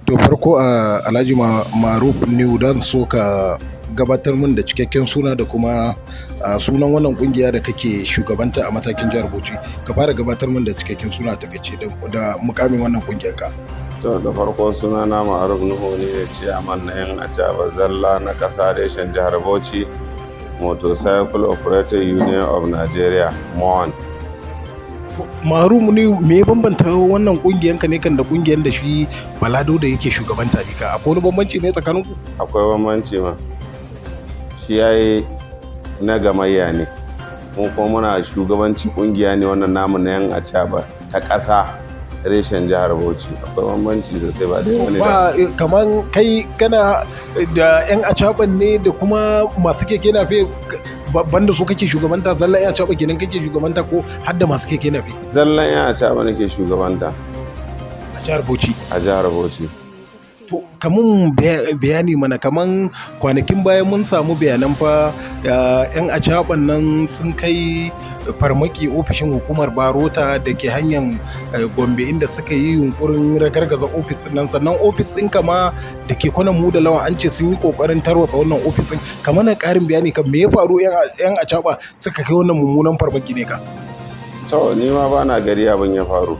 To farko a Alhaji Maruf New dan so ka gabatar min da cikakken suna da kuma sunan wannan kungiya da kake shugabanta a matakin jihar Bauchi. Ka fara gabatar min da cikakken suna ta gace da mukamin wannan kungiyar ka. To da farko suna na Ma'aruf Nuhu ne ciyaman na yan acaba zalla na ƙasa reshen jihar Bauchi, Motorcycle Operator Union of Nigeria, MON. Maruf ne me ya bambanta wannan kungiyar ka ne kan da kungiyar da shi Balado da yake shugabanta ne ka? Akwai wani bambanci ne tsakanin ku? Akwai bambanci ma. Shi yayi na gamayya ne. Mu kuma muna shugabanci kungiya ne wannan namu na yan acaba ta ƙasa reshen jihar Bauchi. Akwai bambanci sosai ba dai wani ba kaman kai kana da yan acaban ne da kuma masu keke nafe banda su kake shugabanta, zallan yan acaba kenan kake shugabanta ko har da masu keke nafe? Zallan yan acaba nake shugabanta a jihar Bauchi. a jihar Bauchi. To kamun bayani mana, kaman kwanakin bayan mun samu bayanan fa yan acaban nan sun kai farmaki ofishin hukumar Barota da ke hanyar Gombe, inda suka yi yunkurin ragargaza ofis nan, sannan ofis ɗin kama da ke kwanan mu da lawa an ce sun yi kokarin tarwatsa wannan ofis ɗin. Kamar na ƙarin bayani kan me ya faru yan acaba suka kai wannan mummunan farmaki ne ka? To ni ma ba na gari abin ya faru,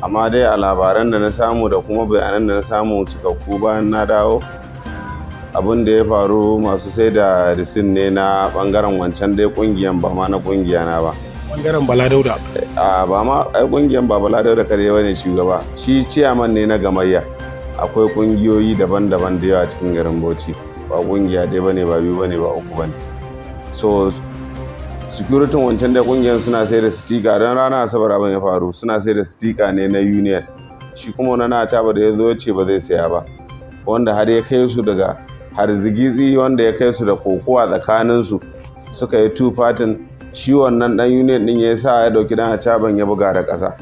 amma dai a labaran da na samu da kuma bayanan da na samu cikakku bayan na dawo, abin da ya faru masu sai da risin ne na bangaren wancan dai kungiyan, ba ma na kungiya na ba. Bangaren Bala Dauda. Ba ma ai kungiyan ba Bala Dauda kare bane shugaba, shi ciyaman ne na gamayya. Akwai kungiyoyi daban-daban da yawa cikin garin Bauchi, ba kungiya dai bane, ba biyu bane, ba uku bane. So security wancan da kungiyar suna sai da stika, don rana asabar abin ya faru suna sai da stika ne na union, shi kuma wani na taba da ya zo ce ba zai saya ba, wanda har ya kai su daga harzigitsi, wanda ya kai su da kokowa tsakanin su, suka yi two partin. Shi wannan dan union din ya sa ya dauki dan acaban ya buga da kasa,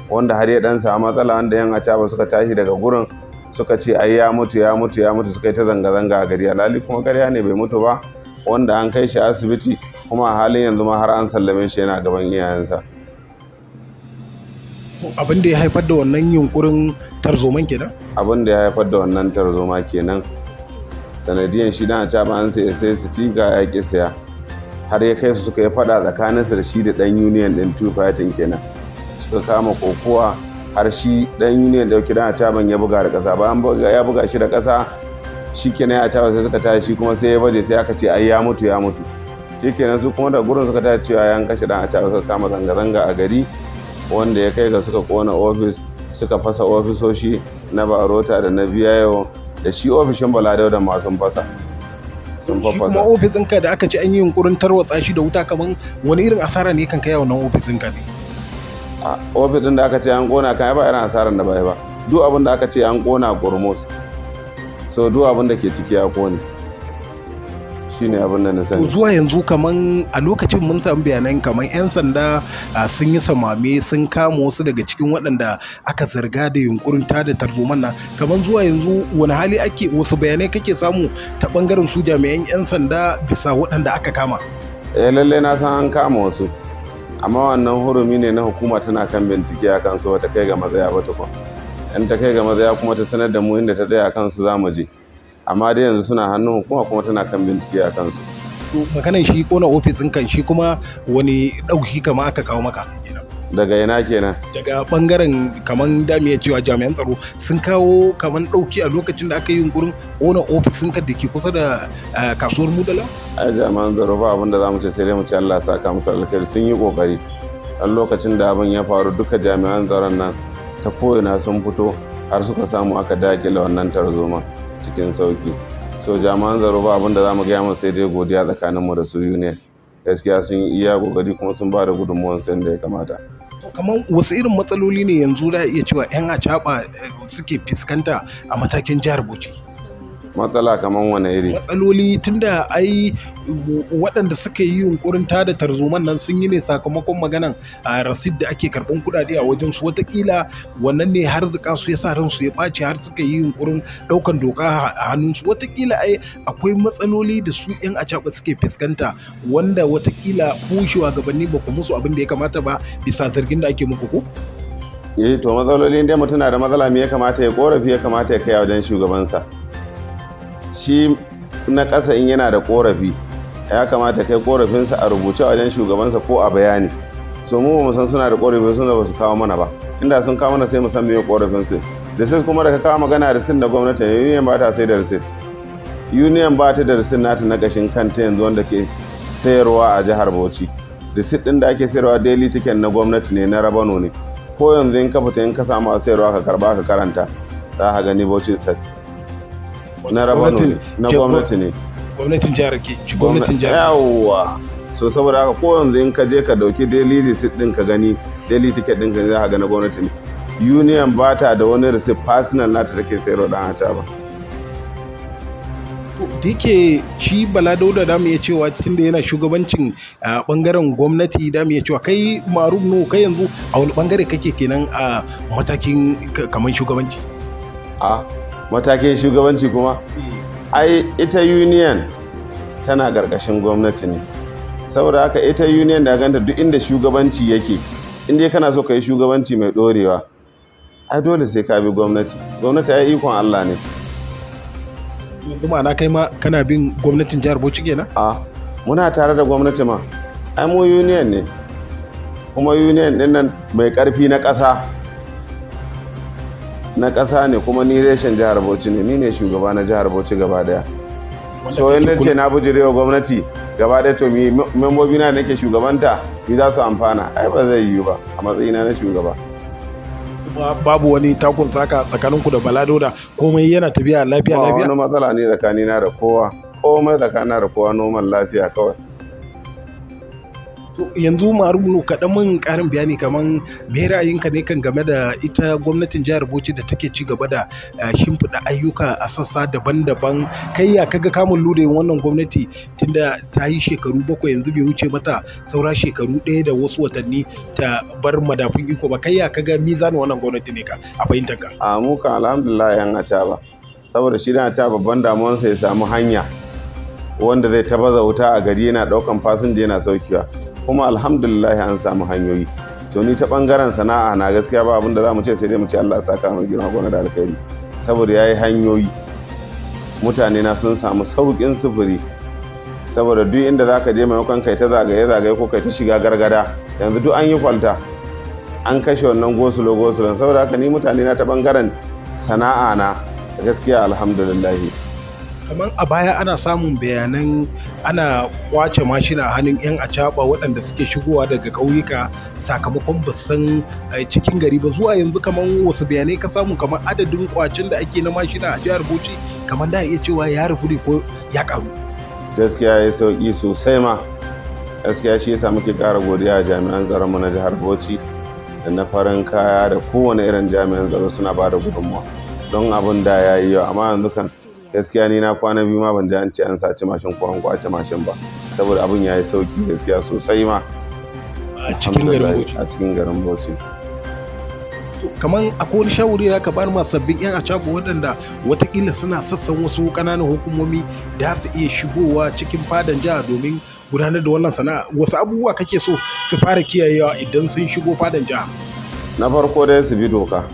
wanda har ya dan samu matsala, wanda yan acaba suka tashi daga gurin suka ce ai ya mutu ya mutu ya mutu, suka yi ta zanga-zanga a gari, alhali kuma ƙarya ne, bai mutu ba, wanda an kai shi asibiti kuma a halin yanzu ma har an sallame shi yana gaban iyayensa. Abin da ya haifar da wannan yunkurin tarzoman kenan? Abin da ya haifar da wannan tarzoma kenan, sanadiyan shi dan acaba an sai stika ya ki saya, har ya kai su suka yi fada tsakaninsa da shi da dan union din two fighting kenan, suka kama kokowa har shi dan union dauki dan acaban ya buga da kasa, bayan ya buga shi da kasa shikenan ya acaba sai suka tashi, kuma sai ya baje, sai aka ce ai ya mutu ya mutu. Shikenan su kuma da gurin suka tashi cewa yan kashe dan acaba, suka kama zanga-zanga a gari, wanda ya kai ga suka kona ofis, suka fasa ofisoshi na Barota da na Biyayo, da shi ofishin Bala Dauda ma sun fasa. Sun fafasa. Kuma ofisin ka da aka ce an yi yunkurin tarwatsa shi da wuta, kaman wani irin asara ne kan kai wannan ofisin ka ne? A ofis din da aka ce an kona kan ba irin asaran da bai ba, duk abin da aka ce an kona kurmus, so duk abin da ke ciki ya kone, shine abin da na sani. Zuwa yanzu kaman a lokacin mun samu bayanan kaman yan sanda sun yi samame, sun kama wasu daga cikin waɗanda aka zarga da yunkurin tada tarzoman nan, kaman zuwa yanzu wani hali ake, wasu bayanai kake samu ta bangaren su jami'an yan sanda bisa waɗanda aka kama? Lallai na san an kama wasu, amma wannan hurumi ne na hukuma, tana kan bincike a kansu, wata kai ga matsaya ba tukun. In ta kai ga matsaya kuma ta sanar da mu inda ta tsaya kansu za mu je, amma dai yanzu suna hannun hukuma kuma tana kan bincike a kansu. To maganan shi kona ofisin kan shi kuma wani ɗauki kama aka kawo maka? Daga ina kenan? Daga bangaren kaman damiya cewa jami'an tsaro sun kawo kaman ɗauki a lokacin da aka yi yunkurin kona ofisin ka da ke kusa da kasuwar Mudala? Ai jami'an tsaro ba abin da za mu ce, sai dai mu ce Allah saka musu alkhairi, sun yi kokari. Dan lokacin da abin ya faru duka jami'an tsaron nan ta ko'ina sun fito, har suka samu aka dakile wannan tarzoma cikin sauki. So jami'an tsaro ba abin da za mu gaya musu sai dai godiya tsakaninmu da su union, gaskiya sun yi iya kokari kuma sun ba da gudunmuwan su da ya kamata. Kamar wasu irin matsaloli ne yanzu da iya cewa yan acaba suke fuskanta a matakin jihar Bauchi? Matsala kamar wane iri? Matsaloli tunda ai waɗanda suka yi yunkurin tada tarzoman nan sun yi ne sakamakon maganan rasid da ake karɓan kuɗaɗe a wajen su, watakila wannan ne har zuka su ya sa ransu ya ɓaci har suka yi yunkurin ɗaukan doka a hannunsu. Watakila ai akwai matsaloli da su yan acaba suke fuskanta, wanda watakila ku shugabanni ba ku musu abin da ya kamata ba bisa zargin da ake muku ko? to matsaloli inda mutum na da matsala me ya kamata ya korafi, ya kamata ya kai wajen shugabansa. Shi na ƙasa in yana da korafi ya kamata kai korafinsa a rubuce a wajen shugabansa ko a bayani. So mu san suna da korafi, sun da ba su kawo mana ba. Inda sun kawo mana sai mu san me korafinsu. Receipt kuma da ka kawo magana receipt na gwamnati, union ba ta sai da receipt. Union ba ta da receipt nata na kashin kanta yanzu wanda ke sayarwa a jihar Bauchi. Receipt din da ake sayarwa daily ticket na gwamnati ne, na rabano ne. Ko yanzu in ka fita in ka samu a sayarwa ka karba ka karanta, za ka gani Bauchi State na rabano ne, na gwamnati ne. Gwamnatin jihar ke, gwamnatin jihar. Yawwa. So saboda haka ko yanzu in ka je ka dauki daily receipt din ka gani, daily ticket din ka za ka ga na gwamnati ne. Union ba ta da wani receipt personal nata take sayarwa dan haca ba. Da yake shi Bala Dauda da mu iya cewa tunda yana shugabancin bangaren gwamnati, da mu iya cewa kai Maruf Nuhu, kai yanzu a wani bangare kake kenan a matakin kamar shugabanci? A matakin shugabanci kuma ai ita union tana ƙarƙashin gwamnati ne. Saboda haka ita union da ganta duk inda shugabanci yake, inda kana so ka yi shugabanci mai ɗorewa, ai dole sai ka bi gwamnati. Gwamnati ai ikon Allah ne. Yanzu ma'ana kai ma kana bin gwamnatin jihar Bauchi kenan? A muna tare da gwamnati ma. Ai mu union ne. Kuma union din nan mai ƙarfi na ƙasa. Na ƙasa ne, kuma ni reshen jihar Bauchi ne, ni ne shugaba na jihar Bauchi gaba daya. So yanda ce na bujirewa gwamnati gaba daya, to membobi na nake shugabanta ni za su amfana, ai ba zai yiwu ba a matsayina na shugaba. Babu wani takun saka tsakaninku da Bala Dauda, komai yana tafiya lafiya lafiya? Ba wani matsala ne tsakanina da kowa, komai tsakanina da kowa noman lafiya kawai. To yanzu Maruf Nuhu, kaɗan mun ƙarin bayani kaman me ra'ayinka ne kan game da ita gwamnatin jihar Bauchi da take ci gaba da shimfiɗa ayyuka a sassa daban-daban. Kai ya kaga kamun ludayin wannan gwamnati tunda ta yi shekaru 7, yanzu bai wuce mata saura shekaru 1 da wasu watanni ta bar madafun iko ba. Kai ya kaga mizanin wannan gwamnati ne ka a fahimtar ka? A mu kan alhamdulillah yan acaba, saboda shi da acaba babban damuwarsa ya samu hanya wanda zai tabaza wuta a gari, yana ɗaukan fasinja yana saukewa. Kuma alhamdulillah an samu hanyoyi. To ni ta bangaren sana'a na gaskiya ba abinda za mu ce sai dai mu ce Allah ya saka mai girma gona da alkhairi, saboda yayi hanyoyi, mutane na sun samu saukin sufuri. Saboda duk inda zaka je maimakon kai ta zagaye ko kai ta shiga gargada, yanzu duk an yi kwalta, an kashe wannan gosulo. Saboda haka ni mutane na ta bangaren sana'a na gaskiya alhamdulillah. Kamar a baya ana samun bayanan ana kwace mashina a hannun 'yan acaba waɗanda suke shigowa daga ƙauyuka sakamakon ba san cikin gari ba. Zuwa yanzu kamar wasu bayanai ka samu, kamar adadin kwacen da ake na mashina a jihar Bauchi kamar da iya cewa ya rufu ne ko ya karu? Gaskiya ya sauki sosai ma. Gaskiya shi yasa muke ƙara godiya a jami'an tsaron mu na jihar Bauchi da na farin kaya da kowane irin jami'an tsaro suna ba da gudunmawa, don abin da ya yi yawa. Amma yanzu kan gaskiya ni na kwana biyu ma ban ji an ce an saci mashin ko an kwace mashin ba, saboda abin ya yi sauki gaskiya sosai ma a cikin garin Bauchi. Kamar akwai wani shawari da ka bani ma sabbin 'yan acaba waɗanda watakila suna sassan wasu ƙananan hukumomi da su iya shigowa cikin fadan jiha domin gudanar da wannan sana'a, wasu abubuwa kake so su fara kiyayewa idan sun shigo fadan jiha? Na farko dai su bi doka,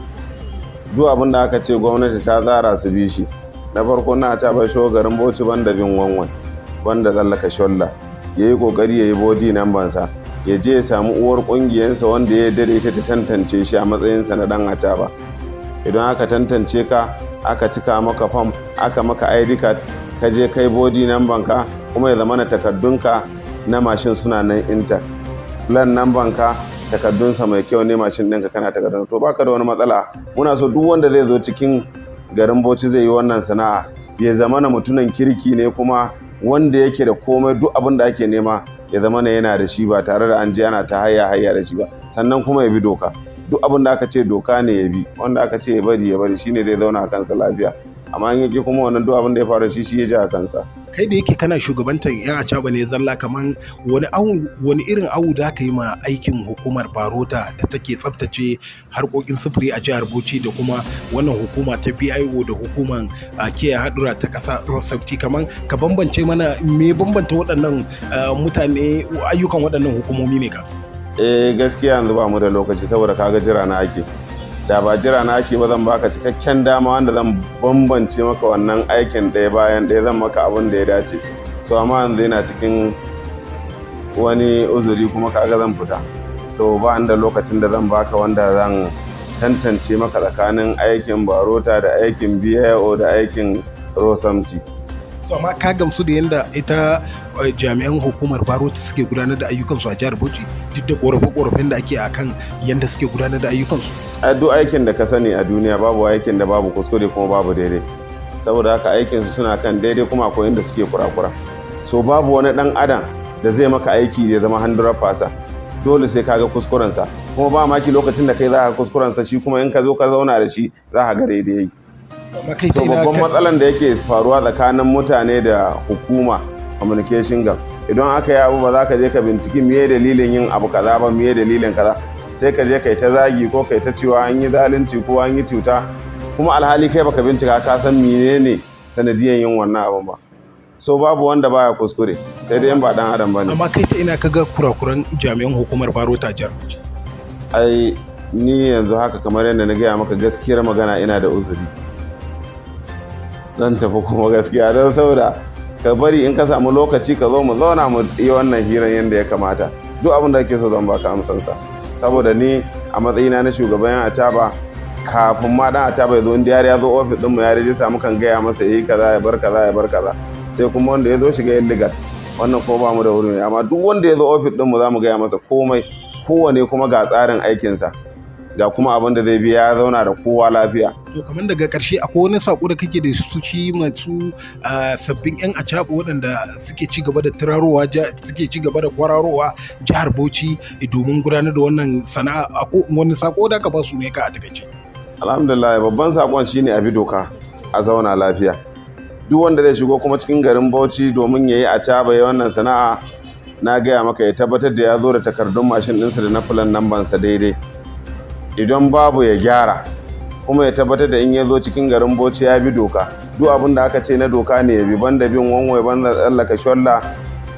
duk abin da aka ce gwamnati ta tsara su bi shi. Na farko na acaba garin Bauchi banda bin wanwan, banda tsallaka sholla, ya yi kokari ya yi body number, ya je ya samu uwar kungiyarsa wanda ya yarda da ita ta tantance shi a matsayinsa na dan acaba. Idan aka tantance ka, aka cika maka form, aka maka ID card, ka je kai body number ka, kuma ya zama na takardunka na mashin suna nan intact, plan number ka takardunsa mai kyau ne, mashin ɗinka kana takardun, to baka da wani matsala. Muna so duk wanda zai zo cikin garin Bauchi zai yi wannan sana'a ya zama na mutumin kirki ne, kuma wanda yake da komai, duk abin da ake nema ya zama na yana da shi, ba tare da an je ana ta hayya da shi ba. Sannan kuma ya bi doka, duk abin da aka ce doka ne ya bi, wanda aka ce ya bari shine zai zauna a kansa lafiya. Amma in yake kuma wannan duk abin da ya faru shi ya ji a kansa. Kai da yake kana shugabantar 'yan acaba ne zalla, kaman wani irin awu da aka yi ma aikin hukumar Barota da take tsaftace harkokin sufuri a jihar Bauchi, da kuma wannan hukuma ta BIO da hukumar kiyaye hadura ta ƙasa Road Safety, kaman ka bambance mana me bambanta waɗannan mutane, ayyukan waɗannan hukumomi ne ka? Gaskiya yanzu ba mu da lokaci, saboda kaga jira na ake. da ba jira na ake ba zan baka cikakken dama wanda zan bambance maka wannan aikin ɗaya bayan ɗaya, zan maka abin da ya dace. So amma yanzu yana cikin wani uzuri kuma kaga zan fita, so ba da lokacin da zan baka wanda zan tantance maka tsakanin aikin barota da aikin BIO da aikin rosamti. To amma ka gamsu da yadda ita jami'an hukumar barota suke gudanar da ayyukansu a jihar Bauchi duk da korafe-korafen da ake akan yadda suke gudanar da ayyukansu? A duk aikin da ka sani a duniya babu aikin da babu kuskure kuma babu daidai, saboda haka aikinsu suna kan daidai kuma akwai inda suke kurakura. So babu wani dan adam da zai maka aiki ya zama 100%, dole sai kaga kuskurensa, kuma ba maki lokacin da kai za ka kuskurensa shi kuma in ka zo ka zauna da shi za ka ga daidai yayi. So babban matsalan da yake faruwa tsakanin mutane da hukuma communication gap, idan aka yi abu ba za ka je ka binciki miye dalilin yin abu kaza ba, miye dalilin kaza, sai ka je kai ta zagi ko kai ta cewa an yi zalunci ko an yi cuta, kuma alhali kai baka bincika ka san menene sanadiyan yin wannan abun ba. So babu wanda baya kuskure, sai dai in ba dan adam bane. Amma kai ta ina kaga kurakuran jami'an hukumar barota jihar Bauchi? Ai ni yanzu haka kamar yadda na gaya maka gaskiyar magana ina da uzuri, zan tafi kuma gaskiya, don saboda ka bari in ka samu lokaci ka zo mu zauna mu yi wannan hirar yadda ya kamata. Duk abin da kake so zan baka amsansa, saboda ni a matsayina na shugaban yan acaba, kafin ma dan acaba ya zo inda ya zo ofis din mu ya rijista mukan gaya masa yayi kaza ya bar kaza ya bar kaza, sai kuma wanda ya zo shiga illegal wannan ko ba mu da wuri, amma duk wanda ya zo ofis din mu za mu gaya masa komai, kowane kuma ga tsarin aikinsa, ga kuma abin da zai biya ya zauna da kowa lafiya. To kamar daga ƙarshe akwai wani sako da kake da su shi masu sabbin 'yan acaba waɗanda suke ci gaba da turarowa suke ci gaba da kwararowa jihar Bauchi domin gudanar da wannan sana'a, ko wani sako da ka ba su ne ka a takaice? Alhamdulillah, babban sakon shine a bi doka a zauna lafiya. Duk wanda zai shigo kuma cikin garin Bauchi domin yayi acaba ya wannan sana'a, na gaya maka ya tabbatar da ya zo da takardun mashin ɗinsa da na filan nambansa daidai. Idan babu ya gyara, kuma ya tabbatar da in ya zo cikin garin Bauchi ya bi doka. Duk abin da aka ce na doka ne ya bi, banda bin wanwai, banda tsallaka sholla,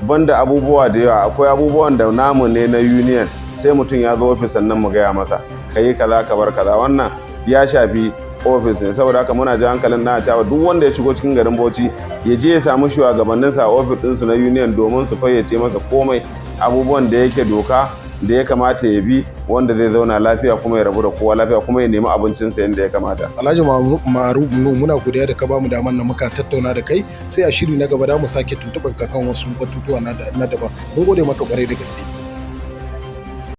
banda abubuwa da yawa. Akwai abubuwan da namu ne na union, sai mutum ya zo ofis sannan mu gaya masa ka yi kaza ka bar kaza, wannan ya shafi ofis ne. Saboda haka muna ji hankalin na cewa duk wanda ya shigo cikin garin Bauchi ya je ya samu shugabanninsa a ofis ɗinsu na union domin su fayyace masa komai, abubuwan da yake doka da ya kamata ya bi, wanda zai zauna lafiya kuma ya rabu da kowa lafiya kuma ya nemi abincinsa yadda ya kamata. Alhaji Ma'aruf muna godiya da ka bamu daman na muka tattauna da kai, sai a shiri na gaba da mu sake tuntuɓar ka kan wasu batutuwa na daban. Mun gode maka kwarai da gaske.